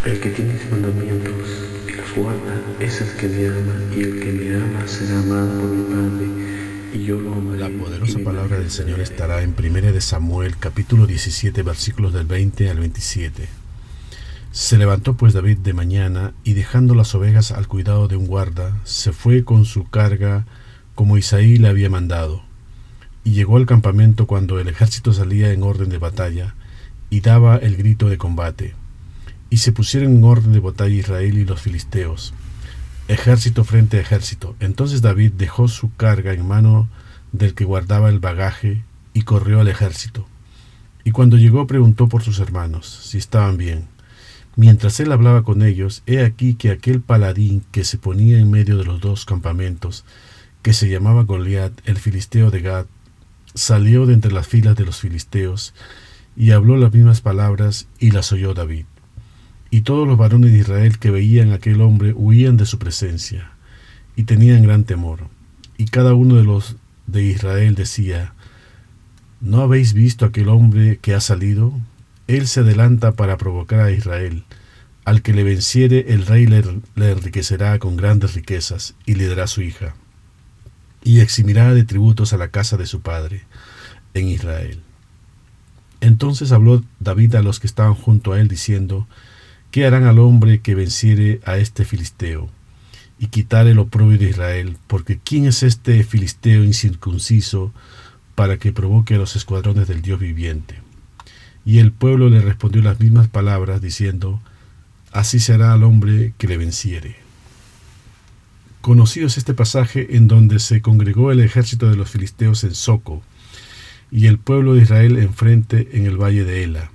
El que tiene mis mandamientos y los guarda es el que me ama, y el que me ama será amado por mi Padre, y yo lo amaré. La poderosa palabra del Señor estará en 1 Samuel, capítulo 17, versículos del 20 al 27. Se levantó pues David de mañana, y dejando las ovejas al cuidado de un guarda, se fue con su carga como Isaí le había mandado. Y llegó al campamento cuando el ejército salía en orden de batalla, y daba el grito de combate. Y se pusieron en orden de batalla Israel y los filisteos, ejército frente a ejército. Entonces David dejó su carga en mano del que guardaba el bagaje y corrió al ejército. Y cuando llegó preguntó por sus hermanos, si estaban bien. Mientras él hablaba con ellos, he aquí que aquel paladín que se ponía en medio de los dos campamentos, que se llamaba Goliat, el filisteo de Gat, salió de entre las filas de los filisteos, y habló las mismas palabras, y las oyó David. Y todos los varones de Israel que veían a aquel hombre huían de su presencia, y tenían gran temor. Y cada uno de los de Israel decía, ¿no habéis visto aquel hombre que ha salido? Él se adelanta para provocar a Israel. Al que le venciere, el rey le enriquecerá con grandes riquezas, y le dará su hija, y eximirá de tributos a la casa de su padre en Israel. Entonces habló David a los que estaban junto a él, diciendo, ¿qué harán al hombre que venciere a este filisteo, y quitare el oprobio de Israel? Porque ¿quién es este filisteo incircunciso para que provoque a los escuadrones del Dios viviente? Y el pueblo le respondió las mismas palabras, diciendo, así se hará al hombre que le venciere. Conocido es este pasaje en donde se congregó el ejército de los filisteos en Soco, y el pueblo de Israel enfrente en el valle de Ela.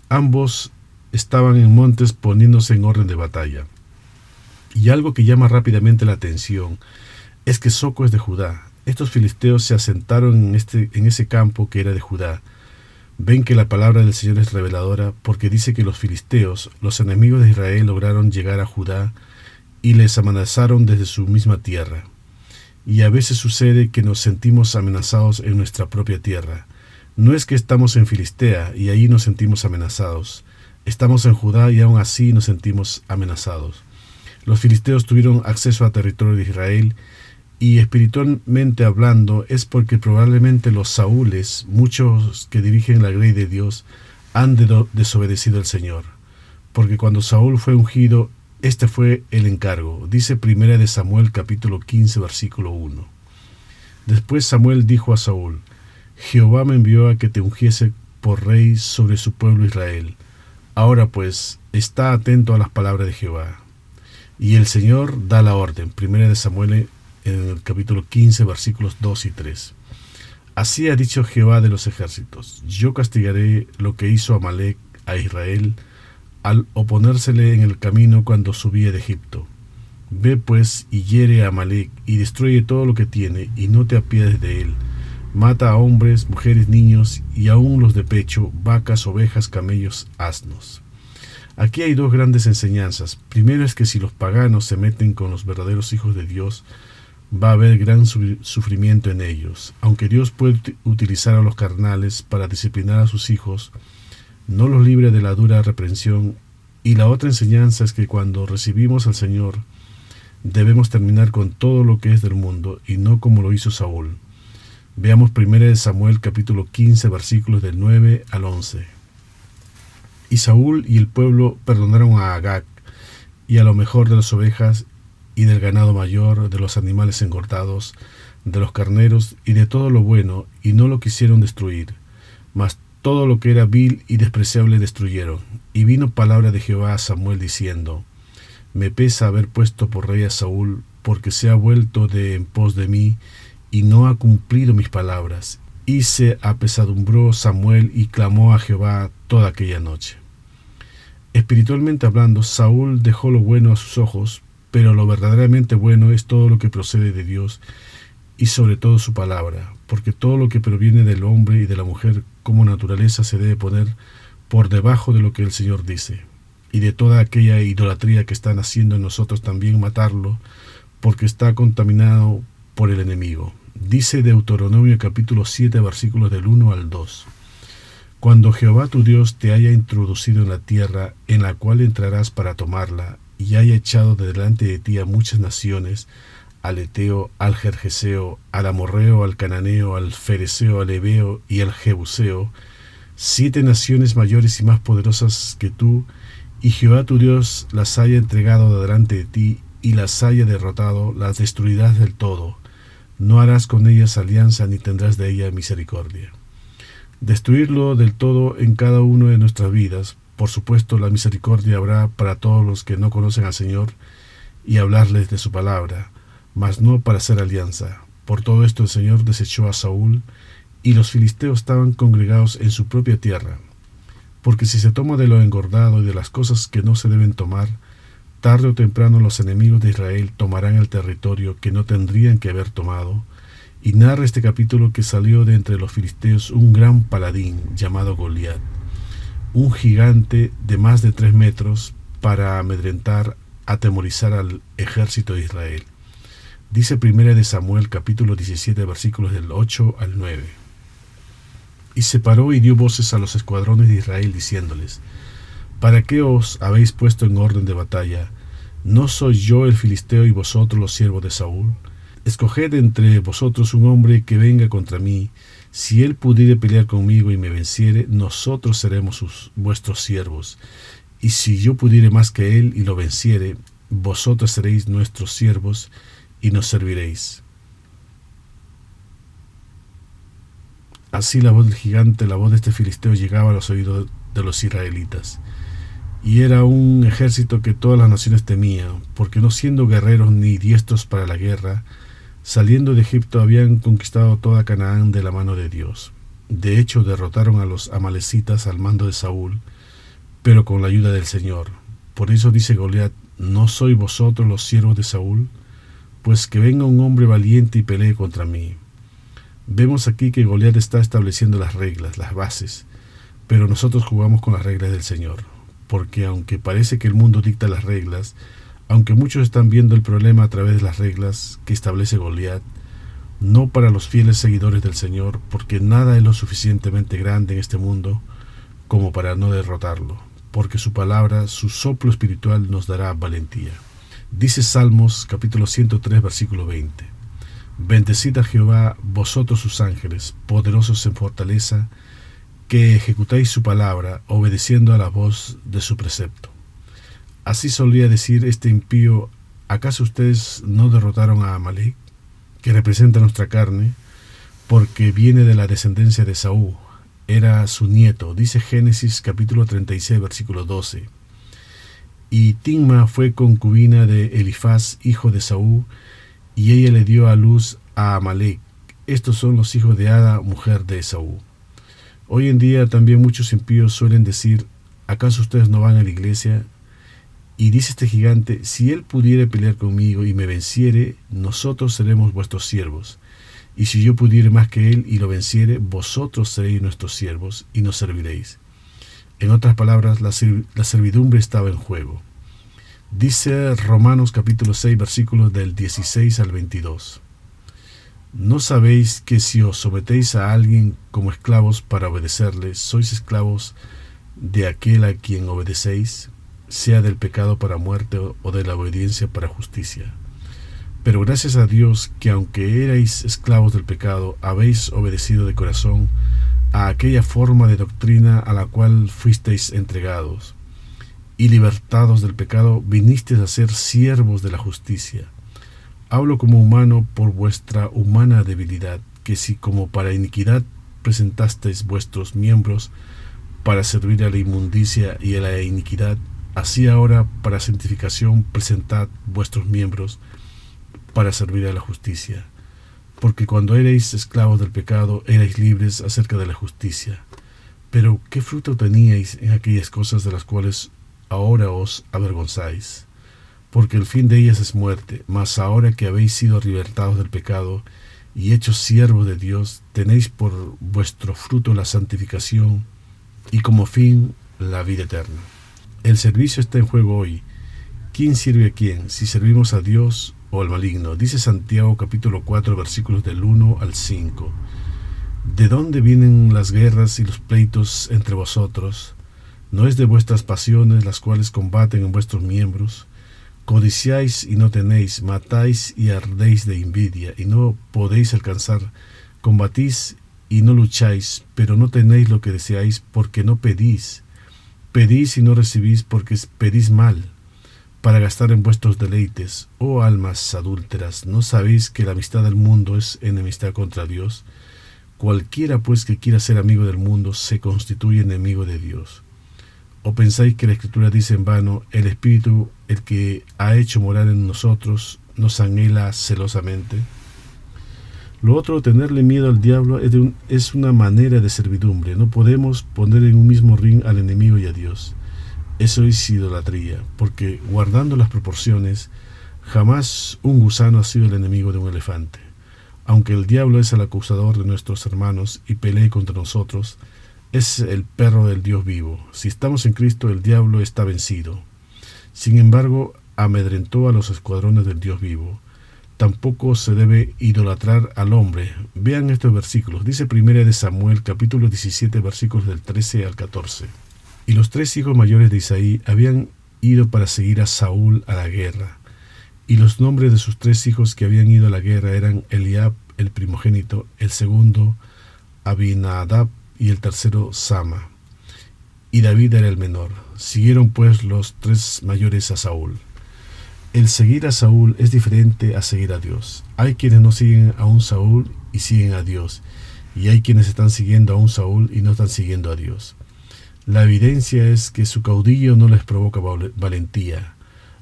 Ambos estaban en montes poniéndose en orden de batalla. Y algo que llama rápidamente la atención es que Soco es de Judá. Estos filisteos se asentaron en ese campo que era de Judá. Ven que la palabra del Señor es reveladora, porque dice que los filisteos, los enemigos de Israel, lograron llegar a Judá y les amenazaron desde su misma tierra. Y a veces sucede que nos sentimos amenazados en nuestra propia tierra. No es que estamos en Filistea y ahí nos sentimos amenazados. Estamos en Judá y aún así nos sentimos amenazados. Los filisteos tuvieron acceso a territorio de Israel, y espiritualmente hablando es porque probablemente los saúles, muchos que dirigen la grey de Dios, han desobedecido al Señor. Porque cuando Saúl fue ungido, este fue el encargo. Dice 1 Samuel capítulo 15 versículo 1. Después Samuel dijo a Saúl, Jehová me envió a que te ungiese por rey sobre su pueblo Israel. Ahora pues, está atento a las palabras de Jehová. Y el Señor da la orden. 1 Samuel en el capítulo 15 versículos 2 y 3. Así ha dicho Jehová de los ejércitos, yo castigaré lo que hizo Amalec a Israel al oponérsele en el camino cuando subía de Egipto. Ve pues y hiere a Amalec y destruye todo lo que tiene, y no te apiades de él. Mata a hombres, mujeres, niños, y aun los de pecho, vacas, ovejas, camellos, asnos. Aquí hay dos grandes enseñanzas. Primero es que si los paganos se meten con los verdaderos hijos de Dios, va a haber gran sufrimiento en ellos. Aunque Dios puede utilizar a los carnales para disciplinar a sus hijos, no los libre de la dura reprensión. Y la otra enseñanza es que cuando recibimos al Señor, debemos terminar con todo lo que es del mundo, y no como lo hizo Saúl. Veamos 1 Samuel capítulo 15 versículos del 9 al 11. Y Saúl y el pueblo perdonaron a Agag, y a lo mejor de las ovejas, y del ganado mayor, de los animales engordados, de los carneros, y de todo lo bueno, y no lo quisieron destruir. Mas todo lo que era vil y despreciable destruyeron. Y vino palabra de Jehová a Samuel diciendo, me pesa haber puesto por rey a Saúl, porque se ha vuelto de en pos de mí, y no ha cumplido mis palabras. Y se apesadumbró Samuel y clamó a Jehová toda aquella noche. Espiritualmente hablando, Saúl dejó lo bueno a sus ojos, pero lo verdaderamente bueno es todo lo que procede de Dios, y sobre todo su palabra, porque todo lo que proviene del hombre y de la mujer como naturaleza se debe poner por debajo de lo que el Señor dice, y de toda aquella idolatría que están haciendo en nosotros también matarlo, porque está contaminado por el enemigo. Dice Deuteronomio capítulo 7 versículos del 1 al 2. Cuando Jehová tu Dios te haya introducido en la tierra en la cual entrarás para tomarla, y haya echado de delante de ti a muchas naciones, al Eteo, al Gergeseo, al Amorreo, al Cananeo, al Fereceo, al Heveo y al Jebuseo, 7 naciones mayores y más poderosas que tú, y Jehová tu Dios las haya entregado de delante de ti, y las haya derrotado, las destruirás del todo. No harás con ellas alianza, ni tendrás de ellas misericordia. Destruirlo del todo en cada uno de nuestras vidas. Por supuesto, la misericordia habrá para todos los que no conocen al Señor, y hablarles de su palabra, mas no para hacer alianza. Por todo esto el Señor desechó a Saúl, y los filisteos estaban congregados en su propia tierra. Porque si se toma de lo engordado y de las cosas que no se deben tomar, tarde o temprano los enemigos de Israel tomarán el territorio que no tendrían que haber tomado. Y narra este capítulo que salió de entre los filisteos un gran paladín llamado Goliat, un gigante de más de 3 metros, para amedrentar, atemorizar al ejército de Israel. Dice 1 de Samuel capítulo 17 versículos del 8 al 9. Y se paró y dio voces a los escuadrones de Israel diciéndoles: ¿Para qué os habéis puesto en orden de batalla? ¿No soy yo el filisteo y vosotros los siervos de Saúl? Escoged entre vosotros un hombre que venga contra mí. Si él pudiere pelear conmigo y me venciere, nosotros seremos vuestros siervos. Y si yo pudiere más que él y lo venciere, vosotros seréis nuestros siervos y nos serviréis. Así la voz del gigante, la voz de este filisteo, llegaba a los oídos de los israelitas. Y era un ejército que todas las naciones temían, porque no siendo guerreros ni diestros para la guerra, saliendo de Egipto habían conquistado toda Canaán de la mano de Dios. De hecho, derrotaron a los amalecitas al mando de Saúl, pero con la ayuda del Señor. Por eso dice Goliat: ¿no sois vosotros los siervos de Saúl? Pues que venga un hombre valiente y pelee contra mí. Vemos aquí que Goliat está estableciendo las reglas, las bases, pero nosotros jugamos con las reglas del Señor, porque aunque parece que el mundo dicta las reglas, aunque muchos están viendo el problema a través de las reglas que establece Goliat, no para los fieles seguidores del Señor, porque nada es lo suficientemente grande en este mundo como para no derrotarlo, porque su palabra, su soplo espiritual nos dará valentía. Dice Salmos capítulo 103 versículo 20: Bendecid a Jehová vosotros sus ángeles, poderosos en fortaleza, que ejecutáis su palabra, obedeciendo a la voz de su precepto. Así solía decir este impío: ¿acaso ustedes no derrotaron a Amalek, que representa nuestra carne, porque viene de la descendencia de Saúl? Era su nieto, dice Génesis capítulo 36 versículo 12. Y Timna fue concubina de Elifaz, hijo de Saúl, y ella le dio a luz a Amalek. Estos son los hijos de Ada, mujer de Esaú. Hoy en día también muchos impíos suelen decir: ¿acaso ustedes no van a la iglesia? Y dice este gigante: si él pudiere pelear conmigo y me venciere, nosotros seremos vuestros siervos. Y si yo pudiere más que él y lo venciere, vosotros seréis nuestros siervos y nos serviréis. En otras palabras, la servidumbre estaba en juego. Dice Romanos capítulo 6 versículos del 16 al 22. ¿No sabéis que si os sometéis a alguien como esclavos para obedecerle, sois esclavos de aquel a quien obedecéis, sea del pecado para muerte o de la obediencia para justicia? Pero gracias a Dios que aunque erais esclavos del pecado, habéis obedecido de corazón a aquella forma de doctrina a la cual fuisteis entregados, y libertados del pecado, vinisteis a ser siervos de la justicia. Hablo como humano por vuestra humana debilidad, que si como para iniquidad presentasteis vuestros miembros para servir a la inmundicia y a la iniquidad, así ahora para santificación presentad vuestros miembros para servir a la justicia. Porque cuando erais esclavos del pecado, erais libres acerca de la justicia. Pero ¿qué fruto teníais en aquellas cosas de las cuales ahora os avergonzáis? Porque el fin de ellas es muerte. Mas ahora que habéis sido libertados del pecado y hechos siervos de Dios, tenéis por vuestro fruto la santificación y como fin la vida eterna. El servicio está en juego hoy. ¿Quién sirve a quién? Si servimos a Dios o al maligno. Dice Santiago capítulo 4 versículos del 1 al 5. ¿De dónde vienen las guerras y los pleitos entre vosotros? ¿No es de vuestras pasiones las cuales combaten en vuestros miembros? Codiciáis y no tenéis, matáis y ardéis de envidia, y no podéis alcanzar. Combatís y no lucháis, pero no tenéis lo que deseáis, porque no pedís. Pedís y no recibís, porque pedís mal, para gastar en vuestros deleites. Oh almas adúlteras, ¿no sabéis que la amistad del mundo es enemistad contra Dios? Cualquiera pues que quiera ser amigo del mundo se constituye enemigo de Dios. ¿O pensáis que la Escritura dice en vano, el Espíritu, el que ha hecho morar en nosotros, nos anhela celosamente? Lo otro, tenerle miedo al diablo, es una manera de servidumbre. No podemos poner en un mismo ring al enemigo y a Dios. Eso es idolatría, porque guardando las proporciones, jamás un gusano ha sido el enemigo de un elefante. Aunque el diablo es el acusador de nuestros hermanos y pelee contra nosotros, es el perro del Dios vivo. Si estamos en Cristo, el diablo está vencido. Sin embargo, amedrentó a los escuadrones del Dios vivo. Tampoco se debe idolatrar al hombre. Vean estos versículos. Dice 1 Samuel, capítulo 17, versículos del 13 al 14. Y los 3 hijos mayores de Isaí habían ido para seguir a Saúl a la guerra. Y los nombres de sus 3 hijos que habían ido a la guerra eran Eliab, el primogénito, el segundo, Abinadab, y el tercero, Sama. Y David era el menor. Siguieron pues los 3 mayores a Saúl. El seguir a Saúl es diferente a seguir a Dios. Hay quienes no siguen a un Saúl y siguen a Dios. Y hay quienes están siguiendo a un Saúl y no están siguiendo a Dios. La evidencia es que su caudillo no les provoca valentía,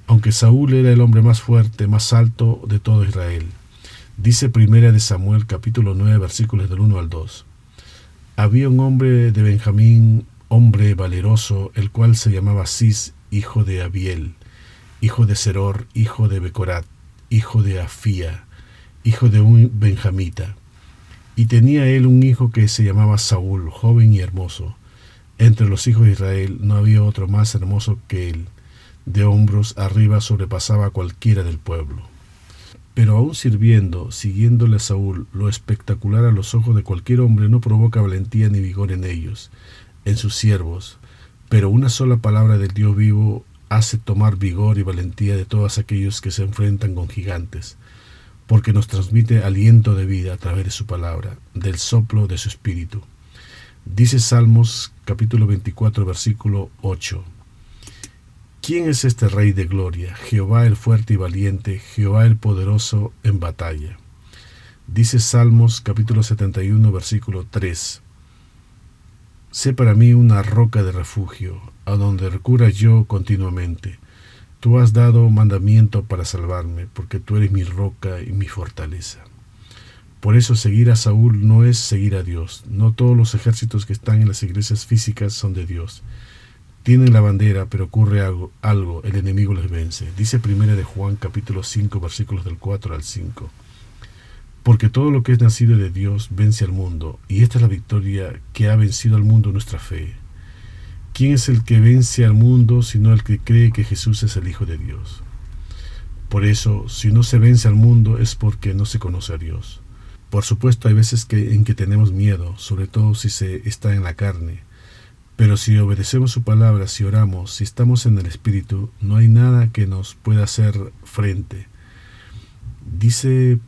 aunque Saúl era el hombre más fuerte, más alto de todo Israel. Dice 1 Samuel capítulo 9 versículos del 1 al 2. Había un hombre de Benjamín, hombre valeroso, el cual se llamaba Cis, hijo de Abiel, hijo de Seror, hijo de Becorat, hijo de Afía, hijo de un benjamita. Y tenía él un hijo que se llamaba Saúl, joven y hermoso. Entre los hijos de Israel no había otro más hermoso que él. De hombros arriba sobrepasaba a cualquiera del pueblo. Pero aún siguiéndole a Saúl, lo espectacular a los ojos de cualquier hombre no provoca valentía ni vigor en ellos, en sus siervos. Pero una sola palabra del Dios vivo hace tomar vigor y valentía de todos aquellos que se enfrentan con gigantes, porque nos transmite aliento de vida a través de su palabra, del soplo de su espíritu. Dice Salmos capítulo 24 versículo 8. ¿Quién es este Rey de gloria? Jehová el fuerte y valiente, Jehová el poderoso en batalla. Dice Salmos capítulo 71 versículo 3. Sé para mí una roca de refugio, a donde recurra yo continuamente. Tú has dado mandamiento para salvarme, porque tú eres mi roca y mi fortaleza. Por eso seguir a Saúl no es seguir a Dios. No todos los ejércitos que están en las iglesias físicas son de Dios. Tienen la bandera, pero ocurre algo, el enemigo les vence. Dice 1 de Juan capítulo 5 versículos del 4 al 5. Porque todo lo que es nacido de Dios vence al mundo, y esta es la victoria que ha vencido al mundo, nuestra fe. ¿Quién es el que vence al mundo sino el que cree que Jesús es el Hijo de Dios? Por eso, si no se vence al mundo es porque no se conoce a Dios. Por supuesto, hay veces en que tenemos miedo, sobre todo si se está en la carne. Pero si obedecemos su palabra, si oramos, si estamos en el Espíritu, no hay nada que nos pueda hacer frente. Dice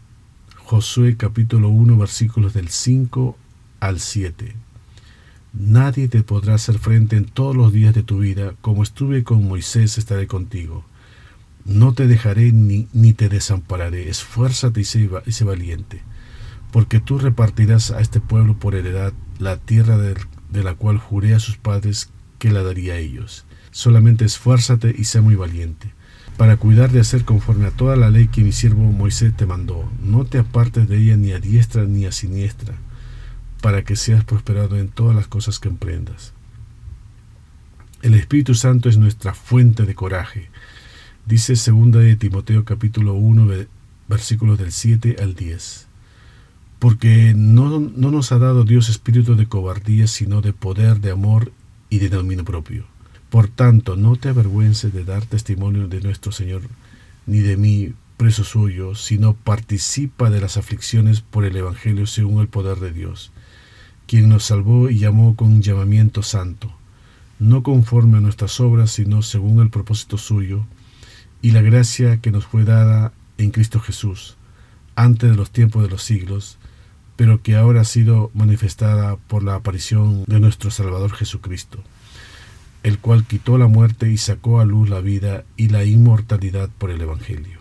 Josué capítulo 1 versículos del 5 al 7. Nadie te podrá hacer frente en todos los días de tu vida, como estuve con Moisés estaré contigo. No te dejaré ni te desampararé. Esfuérzate y sé valiente, porque tú repartirás a este pueblo por heredad la tierra de la cual juré a sus padres que la daría a ellos. Solamente esfuérzate y sé muy valiente, para cuidar de hacer conforme a toda la ley que mi siervo Moisés te mandó. No te apartes de ella ni a diestra ni a siniestra, para que seas prosperado en todas las cosas que emprendas. El Espíritu Santo es nuestra fuente de coraje. Dice 2 de Timoteo capítulo 1 versículos del 7 al 10. Porque no nos ha dado Dios espíritu de cobardía, sino de poder, de amor y de dominio propio. Por tanto, no te avergüences de dar testimonio de nuestro Señor, ni de mí, preso suyo, sino participa de las aflicciones por el Evangelio según el poder de Dios, quien nos salvó y llamó con un llamamiento santo, no conforme a nuestras obras, sino según el propósito suyo, y la gracia que nos fue dada en Cristo Jesús, antes de los tiempos de los siglos, pero que ahora ha sido manifestada por la aparición de nuestro Salvador Jesucristo, el cual quitó la muerte y sacó a luz la vida y la inmortalidad por el Evangelio.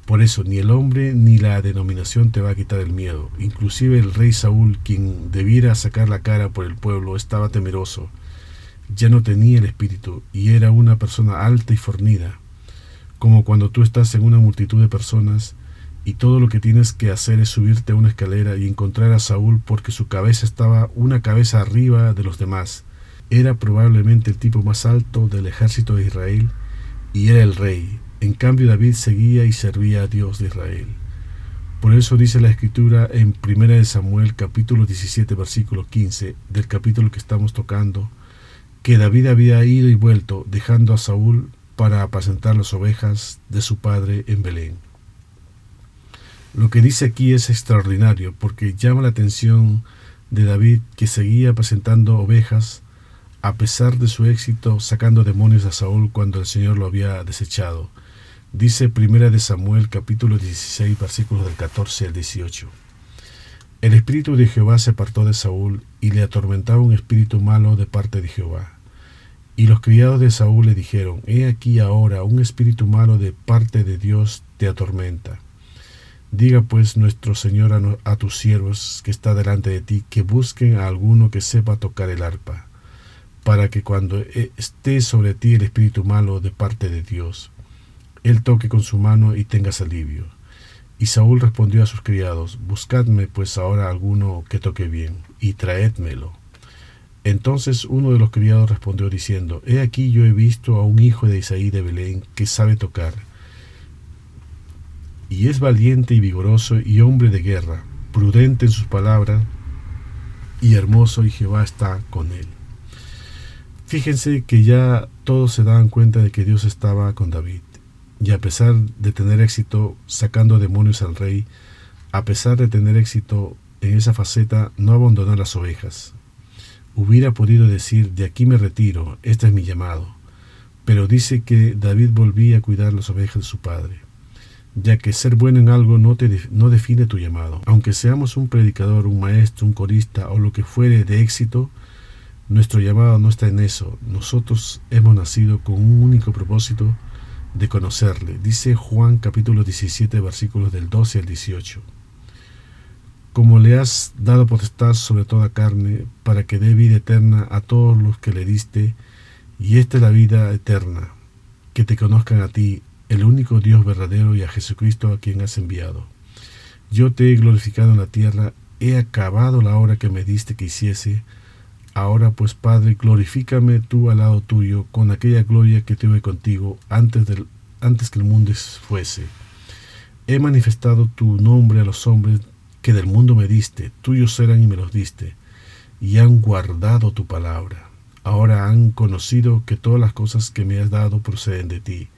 Por eso ni el hombre ni la denominación te va a quitar el miedo. Inclusive el rey Saúl, quien debiera sacar la cara por el pueblo, estaba temeroso. Ya no tenía el espíritu y era una persona alta y fornida, como cuando tú estás en una multitud de personas y todo lo que tienes que hacer es subirte a una escalera y encontrar a Saúl porque su cabeza estaba una cabeza arriba de los demás. Era probablemente el tipo más alto del ejército de Israel y era el rey. En cambio, David seguía y servía a Dios de Israel. Por eso dice la Escritura en 1 Samuel capítulo 17 versículo 15 del capítulo que estamos tocando, que David había ido y vuelto dejando a Saúl para apacentar las ovejas de su padre en Belén. Lo que dice aquí es extraordinario porque llama la atención de David, que seguía apacentando ovejas a pesar de su éxito sacando demonios a Saúl cuando el Señor lo había desechado. Dice 1 Samuel capítulo 16 versículos del 14 al 18. El espíritu de Jehová se apartó de Saúl y le atormentaba un espíritu malo de parte de Jehová. Y los criados de Saúl le dijeron: He aquí ahora un espíritu malo de parte de Dios te atormenta. Diga pues nuestro Señor a tus siervos que está delante de ti, que busquen a alguno que sepa tocar el arpa, para que cuando esté sobre ti el espíritu malo de parte de Dios, él toque con su mano y tengas alivio. Y Saúl respondió a sus criados: Buscadme pues ahora alguno que toque bien, y traédmelo. Entonces uno de los criados respondió diciendo: He aquí yo he visto a un hijo de Isaí de Belén que sabe tocar, y es valiente y vigoroso y hombre de guerra, prudente en sus palabras y hermoso, y Jehová está con él. Fíjense que ya todos se daban cuenta de que Dios estaba con David. Y a pesar de tener éxito sacando demonios al rey, a pesar de tener éxito en esa faceta, no abandonó las ovejas. Hubiera podido decir: de aquí me retiro, este es mi llamado. Pero dice que David volvía a cuidar las ovejas de su padre, ya que ser bueno en algo no define tu llamado. Aunque seamos un predicador, un maestro, un corista o lo que fuere de éxito, nuestro llamado no está en eso. Nosotros hemos nacido con un único propósito: de conocerle. Dice Juan capítulo 17 versículos del 12 al 18. Como le has dado potestad sobre toda carne, para que dé vida eterna a todos los que le diste, y esta es la vida eterna, que te conozcan a ti, el único Dios verdadero, y a Jesucristo a quien has enviado. Yo te he glorificado en la tierra, he acabado la obra que me diste que hiciese. Ahora pues, Padre, glorifícame tú al lado tuyo con aquella gloria que tuve contigo antes que el mundo fuese. He manifestado tu nombre a los hombres que del mundo me diste, tuyos eran y me los diste, y han guardado tu palabra. Ahora han conocido que todas las cosas que me has dado proceden de ti,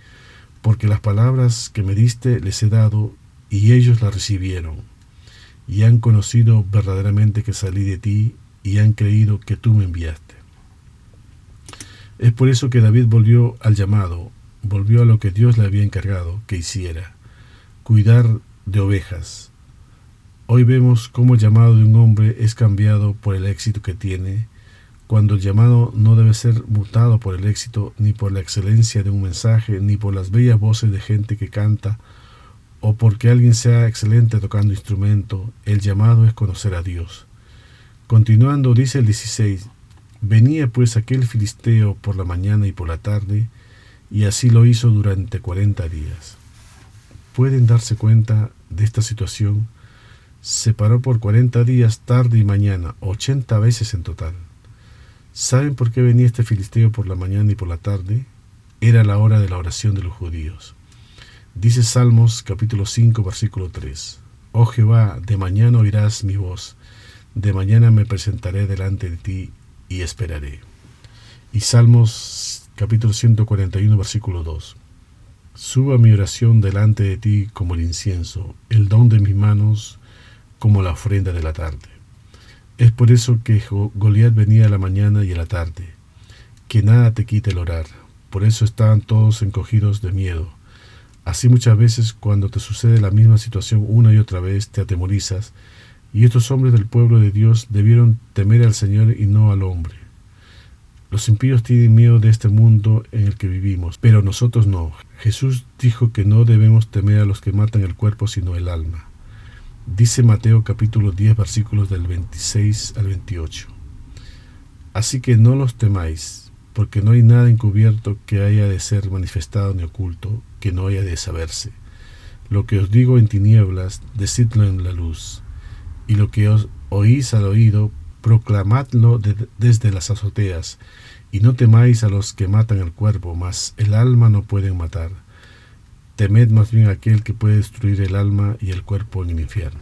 porque las palabras que me diste les he dado, y ellos las recibieron, y han conocido verdaderamente que salí de ti, y han creído que tú me enviaste. Es por eso que David volvió al llamado, volvió a lo que Dios le había encargado que hiciera: cuidar de ovejas. Hoy vemos cómo el llamado de un hombre es cambiado por el éxito que tiene, cuando el llamado no debe ser mutado por el éxito, ni por la excelencia de un mensaje, ni por las bellas voces de gente que canta, o porque alguien sea excelente tocando instrumento. El llamado es conocer a Dios. Continuando, dice el 16: Venía pues aquel filisteo por la mañana y por la tarde, y así lo hizo durante 40 días. ¿Pueden darse cuenta de esta situación? Se paró por 40 días, tarde y mañana, 80 veces en total. ¿Saben por qué venía este filisteo por la mañana y por la tarde? Era la hora de la oración de los judíos. Dice Salmos capítulo 5 versículo 3: Oh Jehová, de mañana oirás mi voz, de mañana me presentaré delante de ti y esperaré. Y Salmos capítulo 141 versículo 2: Suba mi oración delante de ti como el incienso, el don de mis manos como la ofrenda de la tarde. Es por eso que Goliat venía a la mañana y a la tarde. Que nada te quite el orar. Por eso estaban todos encogidos de miedo. Así muchas veces cuando te sucede la misma situación una y otra vez te atemorizas, y estos hombres del pueblo de Dios debieron temer al Señor y no al hombre. Los impíos tienen miedo de este mundo en el que vivimos, pero nosotros no. Jesús dijo que no debemos temer a los que matan el cuerpo sino el alma. Dice Mateo capítulo 10 versículos del 26 al 28. Así que no los temáis, porque no hay nada encubierto que haya de ser manifestado ni oculto, que no haya de saberse. Lo que os digo en tinieblas, decidlo en la luz, y lo que os oís al oído, proclamadlo desde las azoteas, y no temáis a los que matan el cuerpo, mas el alma no pueden matar. Temed más bien a aquel que puede destruir el alma y el cuerpo en el infierno.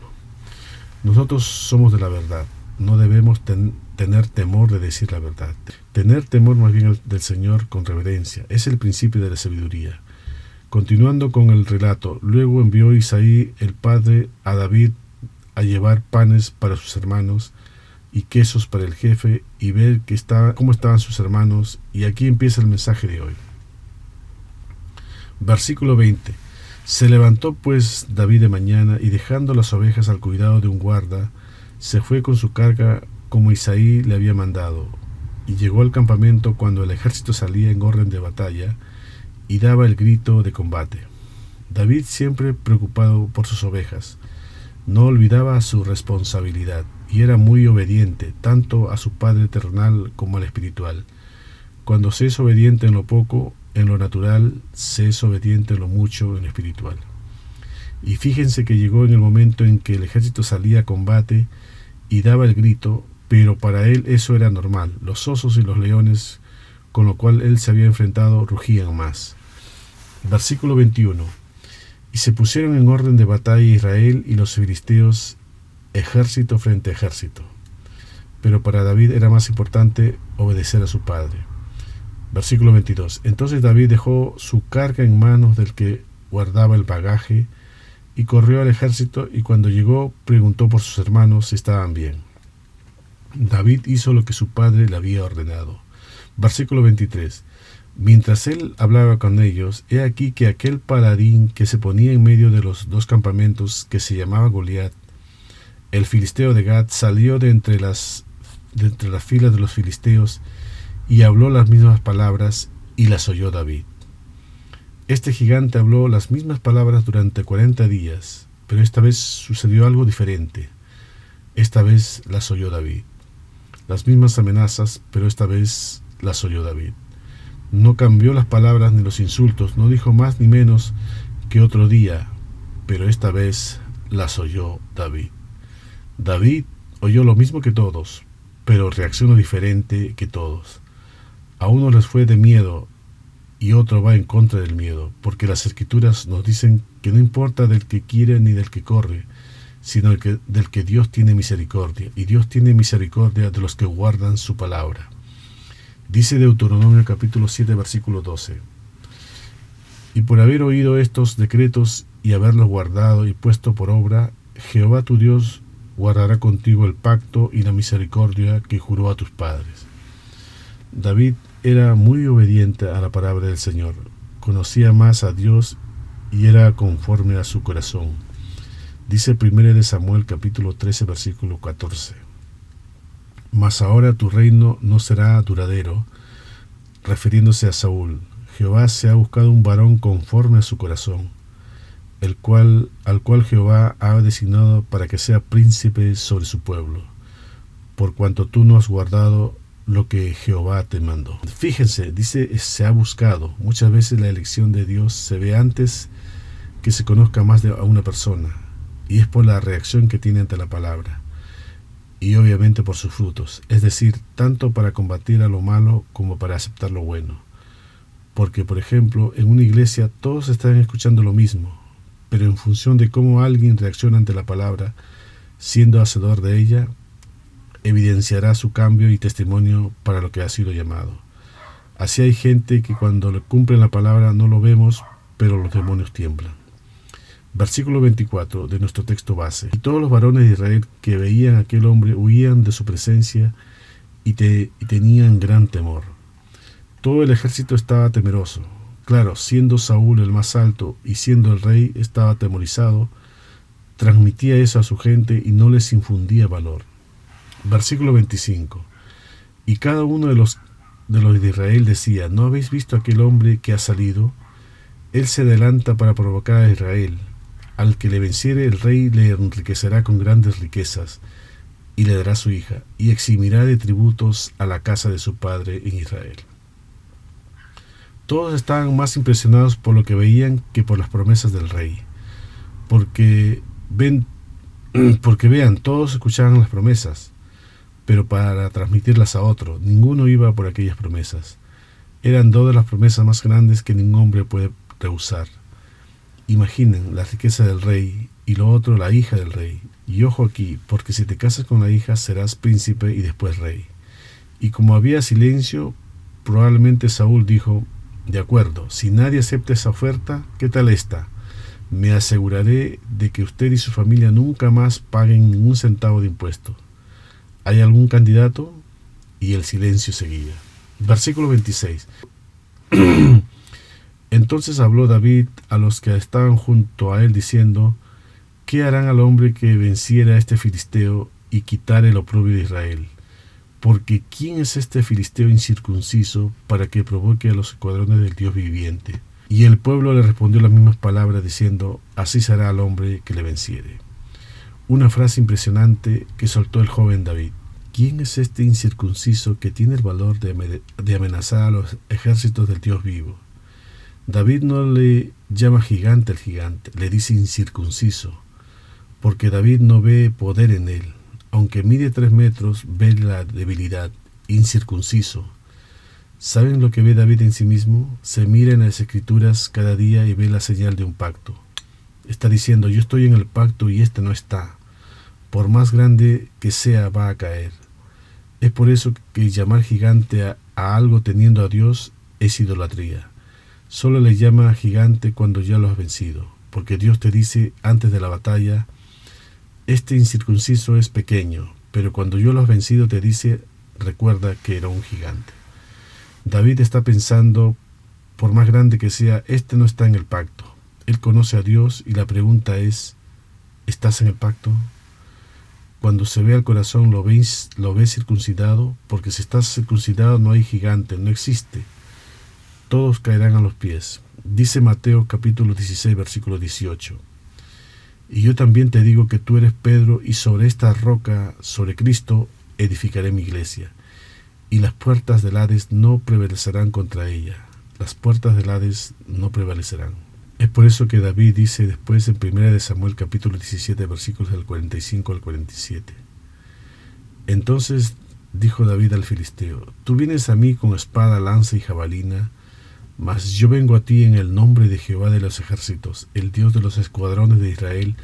Nosotros somos de la verdad, no debemos tener temor de decir la verdad. Tener temor más bien del Señor con reverencia, es el principio de la sabiduría. Continuando con el relato, luego envió Isaí el padre a David a llevar panes para sus hermanos y quesos para el jefe y ver cómo estaban sus hermanos, y aquí empieza el mensaje de hoy. Versículo 20. Se levantó pues David de mañana y dejando las ovejas al cuidado de un guarda, se fue con su carga como Isaí le había mandado, y llegó al campamento cuando el ejército salía en orden de batalla y daba el grito de combate. David, siempre preocupado por sus ovejas, no olvidaba su responsabilidad y era muy obediente tanto a su padre terrenal como al espiritual. Cuando se es obediente en lo poco, en lo natural, se es obediente en lo mucho, en lo espiritual. Y fíjense que llegó en el momento en que el ejército salía a combate y daba el grito, pero para él eso era normal. Los osos y los leones, con lo cual él se había enfrentado, rugían más. Versículo 21. Y se pusieron en orden de batalla Israel y los filisteos, ejército frente a ejército. Pero para David era más importante obedecer a su padre. Versículo 22. Entonces David dejó su carga en manos del que guardaba el bagaje y corrió al ejército, y cuando llegó preguntó por sus hermanos si estaban bien. David hizo lo que su padre le había ordenado. Versículo 23. Mientras él hablaba con ellos, he aquí que aquel paladín que se ponía en medio de los dos campamentos, que se llamaba Goliat, el filisteo de Gat, salió de entre las filas de los filisteos y habló las mismas palabras, y las oyó David. Este gigante habló las mismas palabras durante 40 días, pero esta vez sucedió algo diferente. Esta vez las oyó David. Las mismas amenazas, pero esta vez las oyó David. No cambió las palabras ni los insultos, no dijo más ni menos que otro día, pero esta vez las oyó David. David oyó lo mismo que todos, pero reaccionó diferente que todos. A uno les fue de miedo y otro va en contra del miedo, porque las Escrituras nos dicen que no importa del que quiere ni del que corre, sino del que Dios tiene misericordia, y Dios tiene misericordia de los que guardan su palabra. Dice Deuteronomio capítulo 7 versículo 12. Y por haber oído estos decretos y haberlos guardado y puesto por obra, Jehová tu Dios guardará contigo el pacto y la misericordia que juró a tus padres. David era muy obediente a la palabra del Señor, conocía más a Dios y era conforme a su corazón. Dice 1 Samuel capítulo 13 versículo 14. Mas ahora tu reino no será duradero, refiriéndose a Saúl. Jehová se ha buscado un varón conforme a su corazón, al cual Jehová ha designado para que sea príncipe sobre su pueblo, por cuanto tú no has guardado lo que Jehová te mandó. Fíjense, dice se ha buscado. Muchas veces la elección de Dios se ve antes que se conozca más a una persona, y es por la reacción que tiene ante la palabra, y obviamente por sus frutos, es decir, tanto para combatir a lo malo como para aceptar lo bueno. Porque, por ejemplo, en una iglesia todos están escuchando lo mismo, pero en función de cómo alguien reacciona ante la palabra, siendo hacedor de ella, evidenciará su cambio y testimonio para lo que ha sido llamado. Así hay gente que cuando le cumplen la palabra no lo vemos, pero los demonios tiemblan. Versículo 24 de nuestro texto base. Y todos los varones de Israel que veían a aquel hombre huían de su presencia y tenían gran temor. Todo el ejército estaba temeroso. Claro, siendo Saúl el más alto y siendo el rey, estaba atemorizado, transmitía eso a su gente y no les infundía valor. Versículo 25. Y cada uno de los de Israel decía: ¿no habéis visto aquel hombre que ha salido? Él se adelanta para provocar a Israel. Al que le venciere, el rey le enriquecerá con grandes riquezas, y le dará su hija, y eximirá de tributos a la casa de su padre en Israel. Todos estaban más impresionados por lo que veían que por las promesas del rey. Porque vean, todos escuchaban las promesas, pero para transmitirlas a otro. Ninguno iba por aquellas promesas. Eran dos de las promesas más grandes que ningún hombre puede rehusar. Imaginen la riqueza del rey y lo otro, la hija del rey. Y ojo aquí, porque si te casas con la hija serás príncipe y después rey. Y como había silencio, probablemente Saúl dijo: de acuerdo, si nadie acepta esa oferta, ¿qué tal esta? Me aseguraré de que usted y su familia nunca más paguen ningún centavo de impuesto. ¿Hay algún candidato? Y el silencio seguía. Versículo 26. Entonces habló David a los que estaban junto a él, diciendo: ¿qué harán al hombre que venciera a este filisteo y quitare el oprobio de Israel? Porque ¿quién es este filisteo incircunciso para que provoque a los escuadrones del Dios viviente? Y el pueblo le respondió las mismas palabras, diciendo: así será al hombre que le venciere. Una frase impresionante que soltó el joven David. ¿Quién es este incircunciso que tiene el valor de amenazar a los ejércitos del Dios vivo? David no le llama gigante al gigante, le dice incircunciso, porque David no ve poder en él. Aunque mide 3 metros, ve la debilidad, incircunciso. ¿Saben lo que ve David en sí mismo? Se mira en las escrituras cada día y ve la señal de un pacto. Está diciendo: yo estoy en el pacto y este no está. Por más grande que sea, va a caer. Es por eso que llamar gigante a algo teniendo a Dios es idolatría. Solo le llama gigante cuando ya lo has vencido, porque Dios te dice antes de la batalla: este incircunciso es pequeño, pero cuando yo lo has vencido te dice: recuerda que era un gigante. David está pensando: por más grande que sea, este no está en el pacto. Él conoce a Dios y la pregunta es: ¿estás en el pacto? Cuando se ve al corazón, lo ves circuncidado, porque si estás circuncidado no hay gigante, no existe. Todos caerán a los pies. Dice Mateo capítulo 16, versículo 18. Y yo también te digo que tú eres Pedro, y sobre esta roca, sobre Cristo, edificaré mi iglesia. Y las puertas del Hades no prevalecerán contra ella. Las puertas del Hades no prevalecerán. Es por eso que David dice después en 1 Samuel capítulo 17, versículos del 45 al 47. Entonces dijo David al filisteo: tú vienes a mí con espada, lanza y jabalina, mas yo vengo a ti en el nombre de Jehová de los ejércitos, el Dios de los escuadrones de Israel,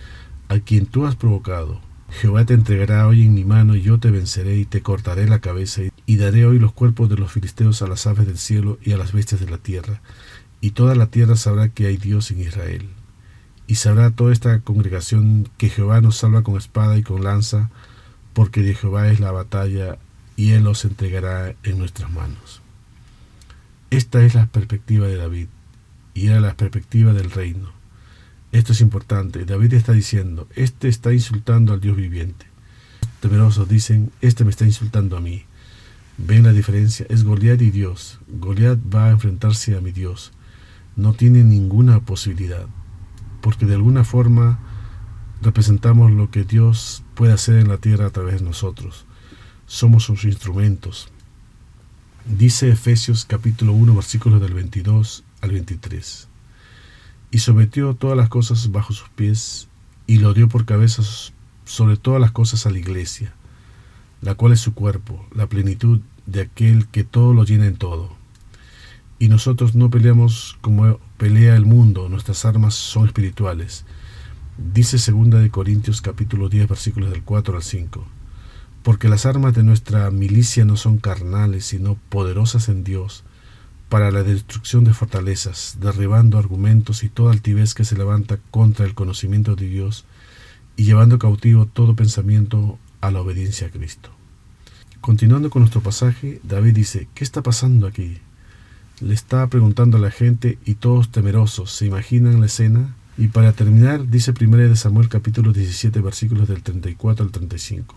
a quien tú has provocado. Jehová te entregará hoy en mi mano, y yo te venceré y te cortaré la cabeza, y daré hoy los cuerpos de los filisteos a las aves del cielo y a las bestias de la tierra, y toda la tierra sabrá que hay Dios en Israel. Y sabrá toda esta congregación que Jehová nos salva con espada y con lanza, porque de Jehová es la batalla, y él los entregará en nuestras manos. Esta es la perspectiva de David, y era la perspectiva del reino. Esto es importante. David está diciendo: este está insultando al Dios viviente. Los temerosos dicen: este me está insultando a mí. ¿Ven la diferencia? Es Goliat y Dios. Goliat va a enfrentarse a mi Dios. No tiene ninguna posibilidad, porque de alguna forma representamos lo que Dios puede hacer en la tierra a través de nosotros. Somos sus instrumentos. Dice Efesios capítulo 1, versículos del 22 al 23. Y sometió todas las cosas bajo sus pies, y lo dio por cabeza sobre todas las cosas a la iglesia, la cual es su cuerpo, la plenitud de aquel que todo lo llena en todo. Y nosotros no peleamos como pelea el mundo, nuestras armas son espirituales. Dice 2 Corintios capítulo 10, versículos del 4 al 5. Porque las armas de nuestra milicia no son carnales, sino poderosas en Dios, para la destrucción de fortalezas, derribando argumentos y toda altivez que se levanta contra el conocimiento de Dios y llevando cautivo todo pensamiento a la obediencia a Cristo. Continuando con nuestro pasaje, David dice: ¿qué está pasando aquí? Le está preguntando a la gente y todos temerosos se imaginan la escena. Y para terminar, dice 1 Samuel capítulo 17 versículos del 34 al 35.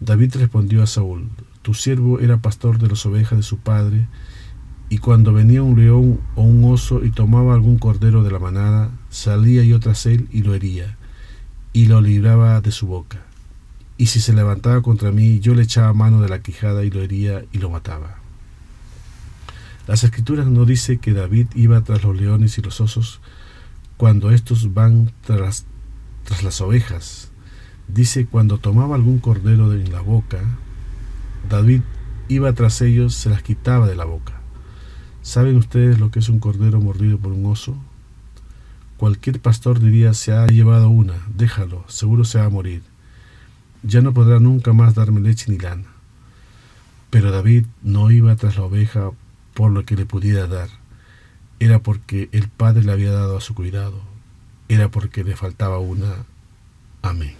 David respondió a Saúl: tu siervo era pastor de las ovejas de su padre, y cuando venía un león o un oso y tomaba algún cordero de la manada, salía yo tras él y lo hería, y lo libraba de su boca. Y si se levantaba contra mí, yo le echaba mano de la quijada y lo hería y lo mataba. Las Escrituras no dice que David iba tras los leones y los osos cuando estos van tras las ovejas. Dice: cuando tomaba algún cordero en la boca, David iba tras ellos, se las quitaba de la boca. ¿Saben ustedes lo que es un cordero mordido por un oso? Cualquier pastor diría: se ha llevado una, déjalo, seguro se va a morir. Ya no podrá nunca más darme leche ni lana. Pero David no iba tras la oveja por lo que le pudiera dar. Era porque el Padre le había dado a su cuidado. Era porque le faltaba una. Amén.